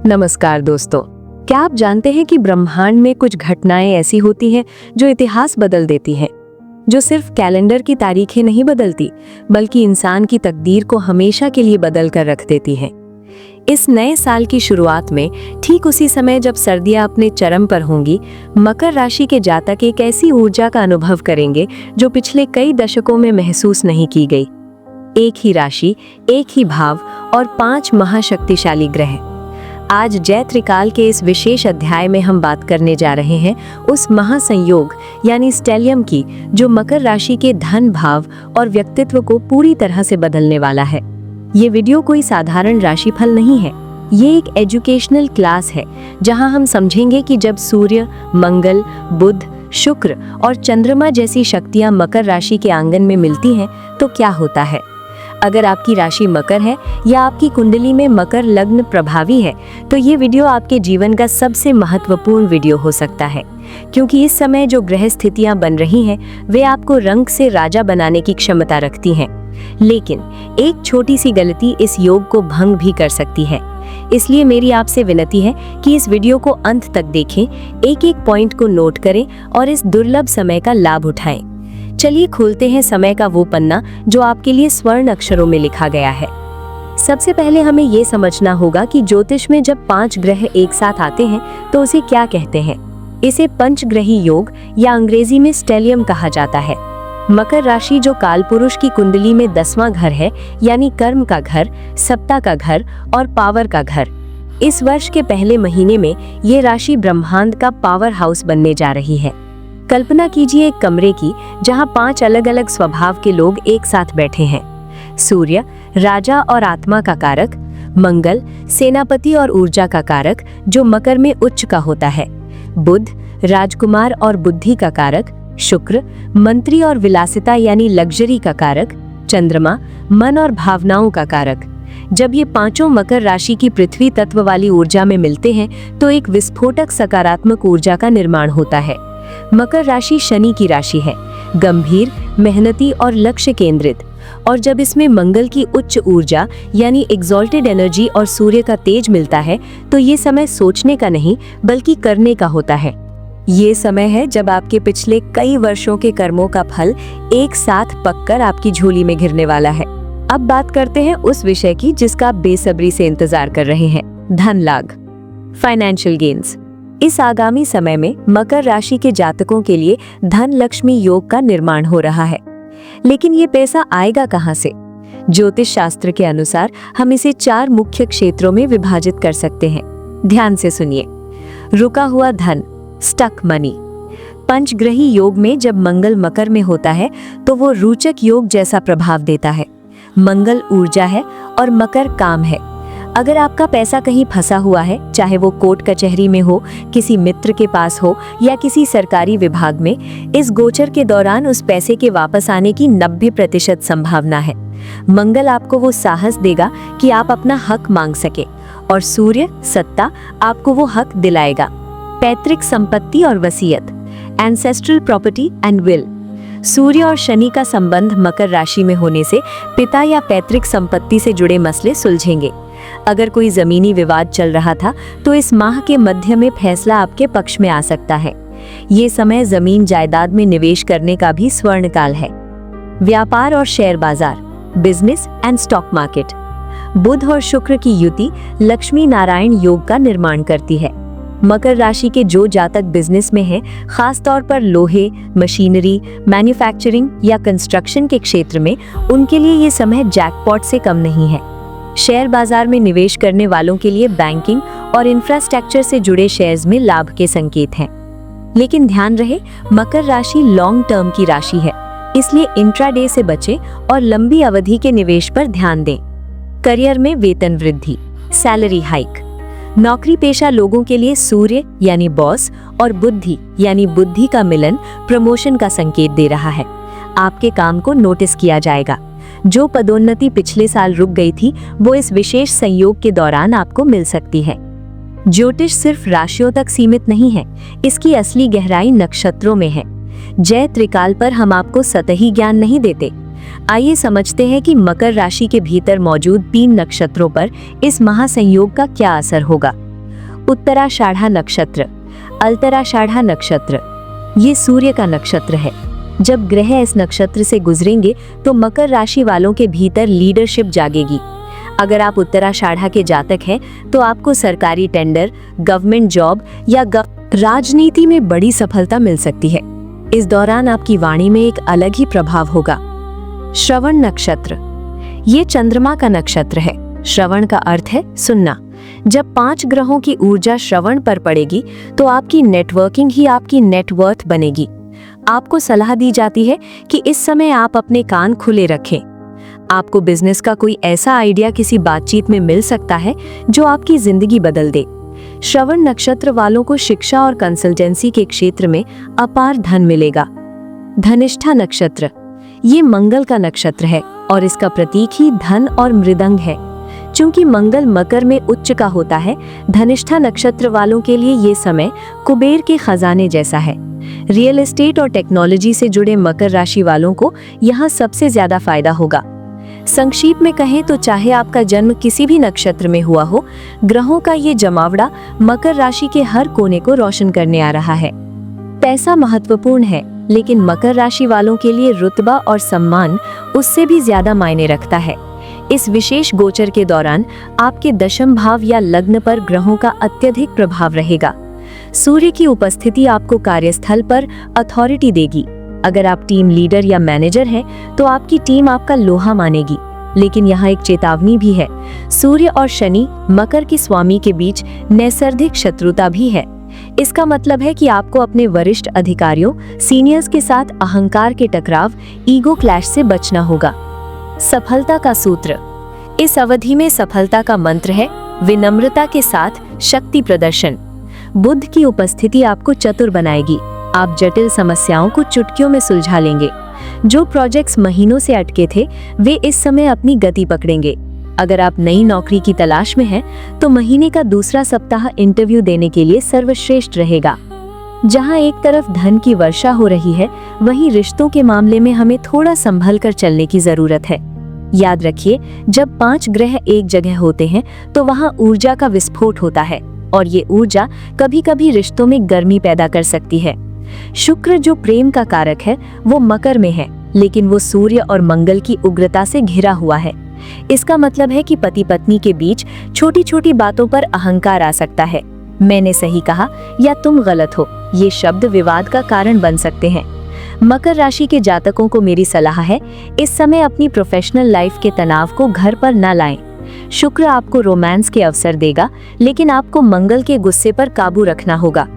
नमस्कार दोस्तों, क्या आप जानते हैं कि ब्रह्मांड में कुछ घटनाएं ऐसी होती हैं जो इतिहास बदल देती हैं, जो सिर्फ कैलेंडर की तारीखें नहीं बदलती बल्कि इंसान की तकदीर को हमेशा के लिए बदल कर रख देती हैं। इस नए साल की शुरुआत में ठीक उसी समय जब सर्दियां अपने चरम पर होंगी, मकर राशि के जातक एक ऐसी ऊर्जा का अनुभव करेंगे जो पिछले कई दशकों में महसूस नहीं की गई। एक ही राशि, एक ही भाव और 5 महाशक्तिशाली ग्रह। आज जैत्रिकाल के इस विशेष अध्याय में हम बात करने जा रहे हैं उस महासंयोग यानी स्टेलियम की, जो मकर राशि के धन भाव और व्यक्तित्व को पूरी तरह से बदलने वाला है। ये वीडियो कोई साधारण राशिफल नहीं है, ये एक एजुकेशनल क्लास है जहां हम समझेंगे कि जब सूर्य, मंगल, बुध, शुक्र और चंद्रमा जैसी शक्तियां मकर राशि के आंगन में मिलती हैं तो क्या होता है। अगर आपकी राशि मकर है या आपकी कुंडली में मकर लग्न प्रभावी है तो ये वीडियो आपके जीवन का सबसे महत्वपूर्ण वीडियो हो सकता है, क्योंकि इस समय जो ग्रह स्थितियां बन रही हैं वे आपको रंग से राजा बनाने की क्षमता रखती हैं। लेकिन एक छोटी सी गलती इस योग को भंग भी कर सकती है। इसलिए मेरी आपसे विनती है कि इस वीडियो को अंत तक देखें, एक एक पॉइंट को नोट करें और इस दुर्लभ समय का लाभ उठाएं। चलिए खोलते हैं समय का वो पन्ना जो आपके लिए स्वर्ण अक्षरों में लिखा गया है। सबसे पहले हमें ये समझना होगा कि ज्योतिष में जब 5 ग्रह एक साथ आते हैं तो उसे क्या कहते हैं। इसे पंचग्रही योग या अंग्रेजी में स्टेलियम कहा जाता है। मकर राशि जो कालपुरुष की कुंडली में 10वां घर है, यानी कर्म का घर, सत्ता का घर और पावर का घर। इस वर्ष के पहले महीने में ये राशि ब्रह्मांड का पावर हाउस बनने जा रही है। कल्पना कीजिए एक कमरे की जहां 5 अलग अलग स्वभाव के लोग एक साथ बैठे हैं। सूर्य राजा और आत्मा का कारक, मंगल सेनापति और ऊर्जा का कारक जो मकर में उच्च का होता है, बुध राजकुमार और बुद्धि का कारक, शुक्र मंत्री और विलासिता यानी लग्जरी का कारक, चंद्रमा मन और भावनाओं का कारक। जब ये पांचों मकर राशि की पृथ्वी तत्व वाली ऊर्जा में मिलते हैं तो एक विस्फोटक सकारात्मक ऊर्जा का निर्माण होता है। मकर राशि शनि की राशि है, गंभीर, मेहनती और लक्ष्य केंद्रित। और जब इसमें मंगल की उच्च ऊर्जा यानी एग्जॉल्टेड एनर्जी और सूर्य का तेज मिलता है तो ये समय सोचने का नहीं बल्कि करने का होता है। ये समय है जब आपके पिछले कई वर्षों के कर्मों का फल एक साथ पककर आपकी झोली में गिरने वाला है। अब बात करते हैं उस विषय की जिसका आप बेसब्री से इंतजार कर रहे हैं, धन लाभ, फाइनेंशियल गेन्स। इस आगामी समय में मकर राशि के जातकों के लिए धन लक्ष्मी योग का निर्माण हो रहा है। लेकिन ये पैसा आएगा कहां से? ज्योतिष शास्त्र के अनुसार हम इसे 4 मुख्य क्षेत्रों में विभाजित कर सकते हैं। ध्यान से सुनिए। रुका हुआ धन, स्टक मनी। पंचग्रही योग में जब मंगल मकर में होता है तो वो रोचक योग जैसा प्रभाव देता है। मंगल ऊर्जा है और मकर काम है। अगर आपका पैसा कहीं फंसा हुआ है, चाहे वो कोर्ट कचहरी में हो, किसी मित्र के पास हो या किसी सरकारी विभाग में, इस गोचर के दौरान उस पैसे के वापस आने की 90% संभावना है। मंगल आपको वो साहस देगा कि आप अपना हक मांग सके और सूर्य सत्ता आपको वो हक दिलाएगा। पैतृक संपत्ति और वसीयत, एंसेस्ट्रल प्रॉपर्टी एंड विल। सूर्य और शनि का संबंध मकर राशि में होने से पिता या पैतृक संपत्ति से जुड़े मसले सुलझेंगे। अगर कोई जमीनी विवाद चल रहा था तो इस माह के मध्य में फैसला आपके पक्ष में आ सकता है। ये समय जमीन जायदाद में निवेश करने का भी स्वर्ण काल है। व्यापार और शेयर बाजार, बिजनेस एंड स्टॉक मार्केट। बुध और शुक्र की युति लक्ष्मी नारायण योग का निर्माण करती है। मकर राशि के जो जातक बिजनेस में हैं, खास तौर पर लोहे, मशीनरी, मैन्युफैक्चरिंग या कंस्ट्रक्शन के क्षेत्र में, उनके लिए ये समय जैकपॉट से कम नहीं है। शेयर बाजार में निवेश करने वालों के लिए बैंकिंग और इंफ्रास्ट्रक्चर से जुड़े शेयर्स में लाभ के संकेत हैं। लेकिन ध्यान रहे, मकर राशि लॉन्ग टर्म की राशि है, इसलिए इंट्राडे से बचें और लंबी अवधि के निवेश पर ध्यान दें। करियर में वेतन वृद्धि, सैलरी हाइक। नौकरी पेशा लोगों के लिए सूर्य यानी बॉस और बुद्धि यानी बुद्धि का मिलन प्रमोशन का संकेत दे रहा है। आपके काम को नोटिस किया जाएगा। जो पदोन्नति पिछले साल रुक गई थी वो इस विशेष संयोग के दौरान आपको मिल सकती है। ज्योतिष सिर्फ राशियों तक सीमित नहीं है, इसकी असली गहराई नक्षत्रों में है। जय त्रिकाल पर हम आपको सतही ज्ञान नहीं देते। आइए समझते हैं कि मकर राशि के भीतर मौजूद 3 नक्षत्रों पर इस महासंयोग का क्या असर होगा। उत्तराषाढ़ा नक्षत्र। अल्तराषाढ़ा नक्षत्र ये सूर्य का नक्षत्र है। जब ग्रह इस नक्षत्र से गुजरेंगे तो मकर राशि वालों के भीतर लीडरशिप जागेगी। अगर आप उत्तराषाढ़ा के जातक हैं तो आपको सरकारी टेंडर, गवर्नमेंट जॉब या राजनीति में बड़ी सफलता मिल सकती है। इस दौरान आपकी वाणी में एक अलग ही प्रभाव होगा। श्रवण नक्षत्र ये चंद्रमा का नक्षत्र है। श्रवण का अर्थ है सुनना। जब 5 ग्रहों की ऊर्जा श्रवण पर पड़ेगी तो आपकी नेटवर्किंग ही आपकी नेटवर्थ बनेगी। आपको सलाह दी जाती है कि इस समय आप अपने कान खुले रखें। आपको बिजनेस का कोई ऐसा आइडिया किसी बातचीत में मिल सकता है जो आपकी जिंदगी बदल दे। श्रवण नक्षत्र वालों को शिक्षा और कंसल्टेंसी के क्षेत्र में अपार धन मिलेगा। धनिष्ठा नक्षत्र ये मंगल का नक्षत्र है और इसका प्रतीक ही धन और मृदंग है। चूंकि मंगल मकर में उच्च का होता है, धनिष्ठा नक्षत्र वालों के लिए ये समय कुबेर के खजाने जैसा है। रियल एस्टेट और टेक्नोलॉजी से जुड़े मकर राशि वालों को यहाँ सबसे ज्यादा फायदा होगा। संक्षिप्त में कहें तो चाहे आपका जन्म किसी भी नक्षत्र में हुआ हो, ग्रहों का ये जमावड़ा मकर राशि के हर कोने को रोशन करने आ रहा है। पैसा महत्वपूर्ण है, लेकिन मकर राशि वालों के लिए रुतबा और सम्मान उससे भी ज्यादा मायने रखता है। इस विशेष गोचर के दौरान आपके दशम भाव या लग्न पर ग्रहों का अत्यधिक प्रभाव रहेगा। सूर्य की उपस्थिति आपको कार्यस्थल पर अथॉरिटी देगी। अगर आप टीम लीडर या मैनेजर हैं तो आपकी टीम आपका लोहा मानेगी। लेकिन यहाँ एक चेतावनी भी है। सूर्य और शनि मकर की स्वामी के बीच नैसर्गिक शत्रुता भी है। इसका मतलब है कि आपको अपने वरिष्ठ अधिकारियों, सीनियर्स के साथ अहंकार के टकराव, ईगो क्लैश से बचना होगा। सफलता का सूत्र इस अवधि में सफलता का मंत्र है विनम्रता के साथ शक्ति प्रदर्शन। बुध की उपस्थिति आपको चतुर बनाएगी। आप जटिल समस्याओं को चुटकियों में सुलझा लेंगे। जो प्रोजेक्ट्स महीनों से अटके थे वे इस समय अपनी गति पकड़ेंगे। अगर आप नई नौकरी की तलाश में हैं तो महीने का दूसरा सप्ताह इंटरव्यू देने के लिए सर्वश्रेष्ठ रहेगा। जहां एक तरफ धन की वर्षा हो रही है, वहीं रिश्तों के मामले में हमें थोड़ा संभल कर चलने की जरूरत है। याद रखिए, जब 5 ग्रह एक जगह होते हैं तो वहां ऊर्जा का विस्फोट होता है और ये ऊर्जा कभी कभी रिश्तों में गर्मी पैदा कर सकती है। शुक्र जो प्रेम का कारक है वो मकर में है, लेकिन वो सूर्य और मंगल की उग्रता से घिरा हुआ है। इसका मतलब है कि पति पत्नी के बीच छोटी छोटी बातों पर अहंकार आ सकता है। मैंने सही कहा या तुम गलत हो, ये शब्द विवाद का कारण बन सकते हैं। मकर राशि के जातकों को मेरी सलाह है, इस समय अपनी प्रोफेशनल लाइफ के तनाव को घर पर न लाएं। शुक्र आपको रोमांस के अवसर देगा, लेकिन आपको मंगल के गुस्से पर काबू रखना होगा।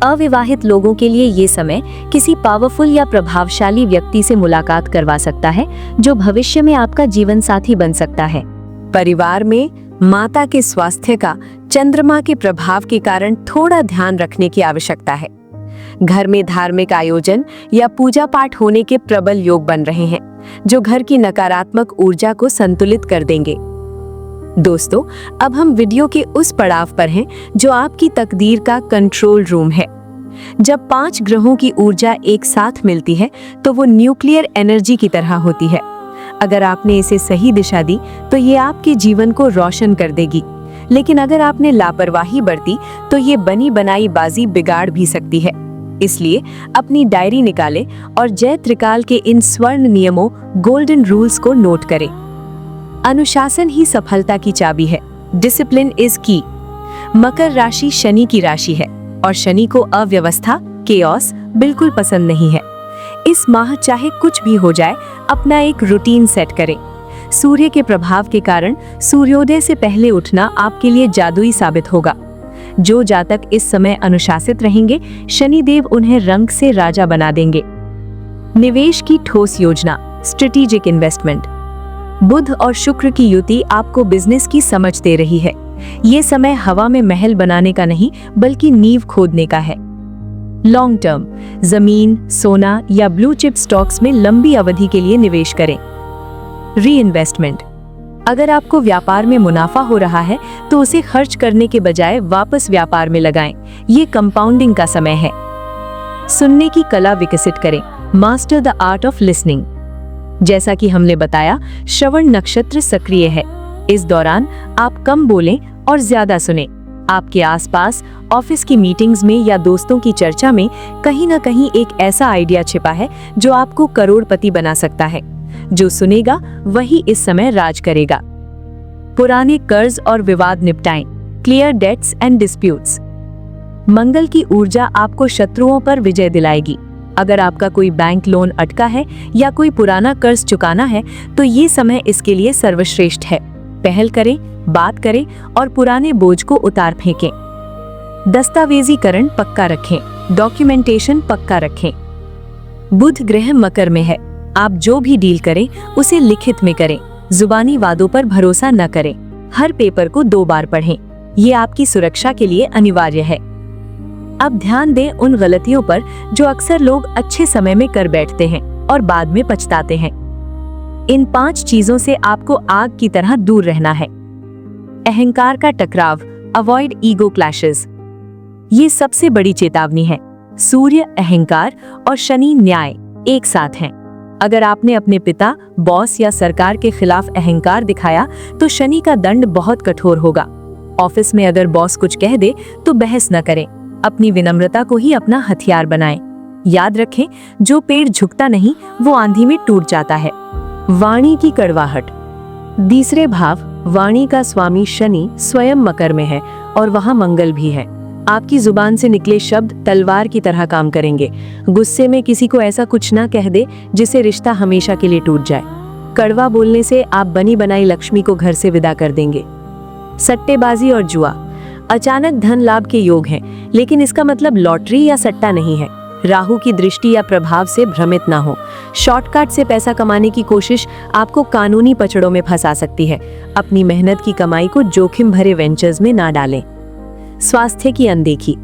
अविवाहित लोगों के लिए ये समय किसी पावरफुल या प्रभावशाली व्यक्ति से मुलाकात करवा सकता है, जो भविष्य में आपका जीवन साथी बन सकता है। परिवार में माता के स्वास्थ्य का चंद्रमा के प्रभाव के कारण थोड़ा ध्यान रखने की आवश्यकता है। घर में धार्मिक आयोजन या पूजा पाठ होने के प्रबल योग बन रहे हैं, जो घर की नकारात्मक ऊर्जा को संतुलित कर देंगे। दोस्तों, अब हम वीडियो के उस पड़ाव पर हैं जो आपकी तकदीर का कंट्रोल रूम है। जब 5 ग्रहों की ऊर्जा एक साथ मिलती है तो वो न्यूक्लियर एनर्जी की तरह होती है। अगर आपने इसे सही दिशा दी तो ये आपके जीवन को रोशन कर देगी, लेकिन अगर आपने लापरवाही बरती तो ये बनी बनाई बाजी बिगाड़ भी सकती है। इसलिए अपनी डायरी निकालें और जय त्रिकाल के इन स्वर्ण नियमों, गोल्डन रूल्स को नोट करें। अनुशासन ही सफलता की चाबी है। डिसिप्लिन इज की। मकर राशि शनि की राशि है और शनि को अव्यवस्था, केओस बिल्कुल पसंद नहीं है। इस माह चाहे कुछ भी हो जाए, अपना एक रूटीन सेट करें। सूर्य के प्रभाव के कारण सूर्योदय से पहले उठना आपके लिए जादुई साबित होगा। जो जातक इस समय अनुशासित रहेंगे, शनिदेव उन्हें रंग से राजा बना देंगे। निवेश की ठोस योजना, स्ट्रेटेजिक इन्वेस्टमेंट। बुध और शुक्र की युति आपको बिजनेस की समझ दे रही है। ये समय हवा में महल बनाने का नहीं, बल्कि नींव खोदने का है। लॉन्ग टर्म, जमीन, सोना या ब्लू चिप स्टॉक्स में लंबी अवधि के लिए निवेश करें। री इन्वेस्टमेंट, अगर आपको व्यापार में मुनाफा हो रहा है तो उसे खर्च करने के बजाय वापस व्यापार में लगाएं। ये कंपाउंडिंग का समय है। सुनने की कला विकसित करें। Master the art of listening. जैसा कि हमने बताया, श्रवण नक्षत्र सक्रिय है। इस दौरान आप कम बोलें और ज्यादा सुनें। आपके आसपास, ऑफिस की मीटिंग्स में या दोस्तों की चर्चा में कहीं ना कहीं एक ऐसा आइडिया छिपा है जो आपको करोड़पति बना सकता है। जो सुनेगा वही इस समय राज करेगा। पुराने कर्ज और विवाद निपटाएं, क्लियर डेट्स एंड डिस्प्यूट्स। मंगल की ऊर्जा आपको शत्रुओं पर विजय दिलाएगी। अगर आपका कोई बैंक लोन अटका है या कोई पुराना कर्ज चुकाना है तो ये समय इसके लिए सर्वश्रेष्ठ है। पहल करें, बात करें और पुराने बोझ को उतार फेंकें। दस्तावेजीकरण पक्का रखें, डॉक्यूमेंटेशन पक्का रखें। बुध ग्रह मकर में है। आप जो भी डील करें उसे लिखित में करें, जुबानी वादों पर भरोसा न करें। हर पेपर को 2 बार पढ़ें, ये आपकी सुरक्षा के लिए अनिवार्य है। अब ध्यान दें उन गलतियों पर जो अक्सर लोग अच्छे समय में कर बैठते हैं और बाद में पछताते हैं। इन 5 चीजों से आपको आग की तरह दूर रहना है। अहंकार का टकराव, अवॉइड ईगो क्लैशेस। ये सबसे बड़ी चेतावनी है। सूर्य अहंकार और शनि न्याय एक साथ हैं। अगर आपने अपने पिता, बॉस या सरकार के खिलाफ अहंकार दिखाया तो शनि का दंड बहुत कठोर होगा। ऑफिस में अगर बॉस कुछ कह दे तो बहस न करें, अपनी विनम्रता को ही अपना हथियार बनाएं। याद रखें, जो पेड़ झुकता नहीं वो आंधी में टूट जाता है। वाणी की कड़वाहट। तीसरे भाव, वाणी का स्वामी शनि स्वयं मकर में है और वहां मंगल भी है। आपकी जुबान से निकले शब्द तलवार की तरह काम करेंगे। गुस्से में किसी को ऐसा कुछ ना कह दे जिससे रिश्ता हमेशा के लिए टूट जाए। कड़वा बोलने से आप बनी बनाई लक्ष्मी को घर से विदा कर देंगे। सट्टेबाजी और जुआ। अचानक धन लाभ के योग हैं, लेकिन इसका मतलब लॉटरी या सट्टा नहीं है। राहु की दृष्टि या प्रभाव से भ्रमित ना हो। शॉर्टकट से पैसा कमाने की कोशिश आपको कानूनी पचड़ों में फंसा सकती है। अपनी मेहनत की कमाई को जोखिम भरे वेंचर्स में ना डालें। स्वास्थ्य की अनदेखी।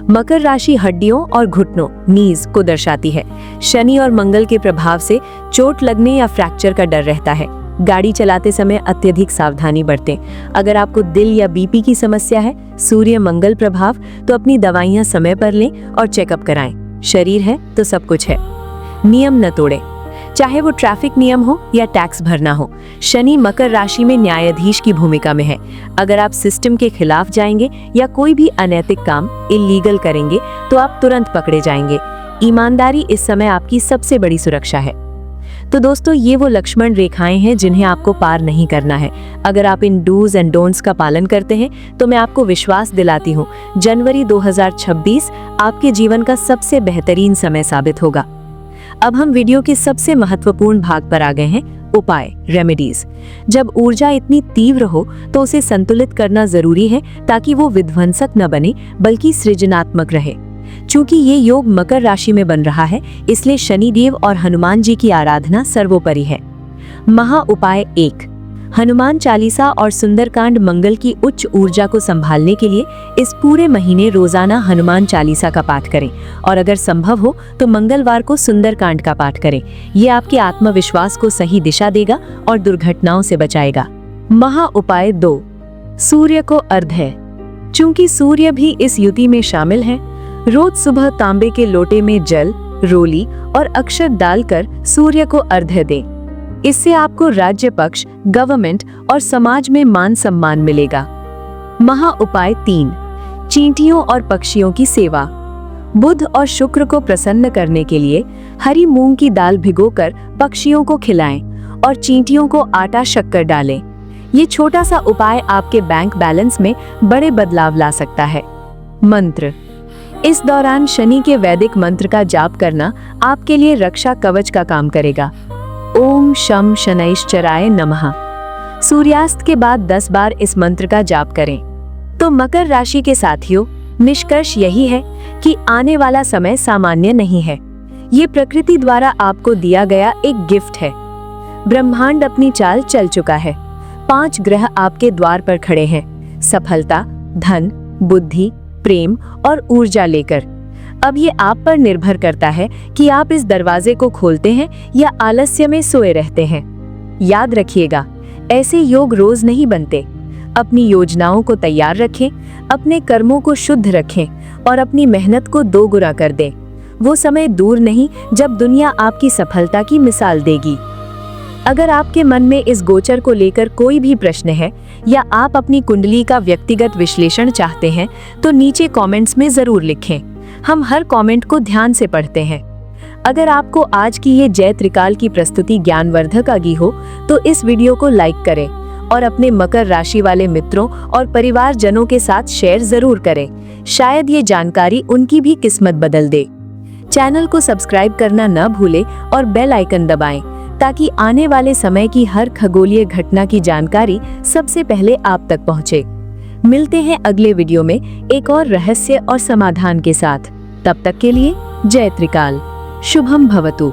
मकर राशि हड्डियों और घुटनों, नीज को दर्शाती है। शनि और मंगल के प्रभाव से चोट लगने या फ्रैक्चर का डर रहता है। गाड़ी चलाते समय अत्यधिक सावधानी बरतें। अगर आपको दिल या बीपी की समस्या है, सूर्य मंगल प्रभाव, तो अपनी दवाइयां समय पर लें और चेकअप कराएं। शरीर है तो सब कुछ है। नियम न तोड़ें, चाहे वो ट्रैफिक नियम हो या टैक्स भरना हो। शनि मकर राशि में न्यायाधीश की भूमिका में है। अगर आप सिस्टम के खिलाफ जाएंगे या कोई भी अनैतिक काम, इल्लीगल करेंगे तो आप तुरंत पकड़े जाएंगे। ईमानदारी इस समय आपकी सबसे बड़ी सुरक्षा है। तो दोस्तों, ये वो लक्ष्मण रेखाएं हैं जिन्हें आपको पार नहीं करना है। अगर आप इन डूज एंड डोंट्स का पालन करते हैं तो मैं आपको विश्वास दिलाती हूँ, जनवरी 2026 आपके जीवन का सबसे बेहतरीन समय साबित होगा। अब हम वीडियो के सबसे महत्वपूर्ण भाग पर आ गए हैं, उपाय, रेमेडीज। जब ऊर्जा इतनी तीव्र हो तो उसे संतुलित करना जरूरी है ताकि वो विध्वंसक न बने बल्कि सृजनात्मक रहे। चूंकि ये योग मकर राशि में बन रहा है, इसलिए शनिदेव और हनुमान जी की आराधना सर्वोपरि है। महा उपाय 1, हनुमान चालीसा और सुंदरकांड। मंगल की उच्च ऊर्जा को संभालने के लिए इस पूरे महीने रोजाना हनुमान चालीसा का पाठ करें और अगर संभव हो तो मंगलवार को सुंदरकांड का पाठ करें। ये आपके आत्मविश्वास को सही दिशा देगा और दुर्घटनाओं से बचाएगा। महा उपाय 2, सूर्य को अर्घ्य। चूंकि सूर्य भी इस युति में शामिल है, रोज सुबह तांबे के लोटे में जल, रोली और अक्षत डालकर सूर्य को अर्घ्य दें। इससे आपको राज्य पक्ष, गवर्नमेंट और समाज में मान सम्मान मिलेगा। महा उपाय 3, चींटियों और पक्षियों की सेवा। बुध और शुक्र को प्रसन्न करने के लिए हरी मूंग की दाल भिगोकर पक्षियों को खिलाएं और चींटियों को आटा शक्कर डालें। ये छोटा सा उपाय आपके बैंक बैलेंस में बड़े बदलाव ला सकता है। मंत्र। इस दौरान शनि के वैदिक मंत्र का जाप करना आपके लिए रक्षा कवच का काम करेगा। ओम शम शनैश्चराय नमः। सूर्यास्त के बाद 10 बार इस मंत्र का जाप करें। तो मकर राशि के साथियों, निष्कर्ष यही है कि आने वाला समय सामान्य नहीं है। ये प्रकृति द्वारा आपको दिया गया एक गिफ्ट है। ब्रह्मांड अपनी चाल चल चुका है। 5 ग्रह आपके द्वार पर खड़े हैं, सफलता, धन, बुद्धि, प्रेम और ऊर्जा लेकर। अब ये आप पर निर्भर करता है कि आप इस दरवाजे को खोलते हैं या आलस्य में सोए रहते हैं। याद रखिएगा, ऐसे योग रोज नहीं बनते। अपनी योजनाओं को तैयार रखें, अपने कर्मों को शुद्ध रखें और अपनी मेहनत को 2 गुना कर दें। वो समय दूर नहीं जब दुनिया आपकी सफलता की मिसाल देगी। अगर आपके मन में इस गोचर को लेकर कोई भी प्रश्न है या आप अपनी कुंडली का व्यक्तिगत विश्लेषण चाहते हैं तो नीचे कमेंट्स में जरूर लिखें। हम हर कमेंट को ध्यान से पढ़ते हैं। अगर आपको आज की ये जय त्रिकाल की प्रस्तुति ज्ञानवर्धक लगी हो तो इस वीडियो को लाइक करें और अपने मकर राशि वाले मित्रों और परिवारजनों के साथ शेयर जरूर करें। शायद ये जानकारी उनकी भी किस्मत बदल दे। चैनल को सब्सक्राइब करना न भूलें और बेल आइकन दबाएं ताकि आने वाले समय की हर खगोलीय घटना की जानकारी सबसे पहले आप तक पहुंचे। मिलते हैं अगले वीडियो में एक और रहस्य और समाधान के साथ। तब तक के लिए जय त्रिकाल। शुभम भवतु।